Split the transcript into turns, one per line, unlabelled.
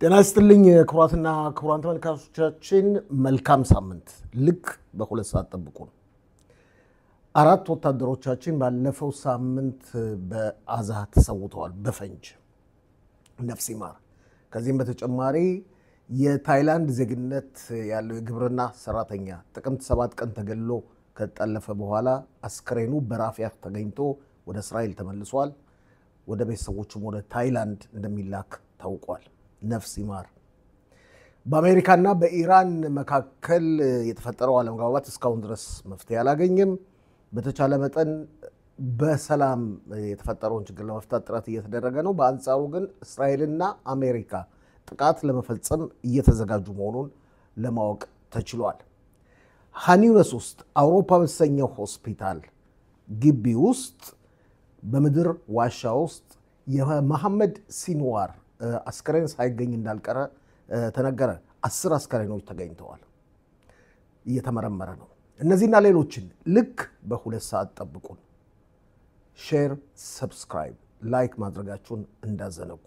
ጤና ይስጥልኝ ክቡራትና ክቡራን ተመልካቾቻችን መልካም ሳምንት ልክ በሁለት ሰዓት ጠብቁን። አራት ወታደሮቻችን ባለፈው ሳምንት በአዛህ ተሰውተዋል በፈንጅ ነፍስ ይማር። ከዚህም በተጨማሪ የታይላንድ ዜግነት ያለው የግብርና ሰራተኛ ጥቅምት 7 ቀን ተገድሎ ከተጠለፈ በኋላ አስከሬኑ በራፊያህ ተገኝቶ ወደ እስራኤል ተመልሷል። ወደ ቤተሰቦቹም ወደ ታይላንድ እንደሚላክ ታውቋል። ነፍስ ይማር። በአሜሪካና በኢራን መካከል የተፈጠረው አለመግባባት እስካሁን ድረስ መፍትሄ አላገኘም። በተቻለ መጠን በሰላም የተፈጠረውን ችግር ለመፍታት ጥረት እየተደረገ ነው። በአንጻሩ ግን እስራኤልና አሜሪካ ጥቃት ለመፈጸም እየተዘጋጁ መሆኑን ለማወቅ ተችሏል። ሃኒውረስ ውስጥ አውሮፓ በተሰኘው ሆስፒታል ግቢ ውስጥ በምድር ዋሻ ውስጥ የመሐመድ ሲንዋር አስከሬን ሳይገኝ እንዳልቀረ ተነገረ። 10 አስከሬኖች ተገኝተዋል፣ እየተመረመረ ነው። እነዚህና ሌሎችን ልክ በሁለት ሰዓት ጠብቁን። ሼር፣ ሰብስክራይብ፣ ላይክ ማድረጋችሁን እንዳዘነጉ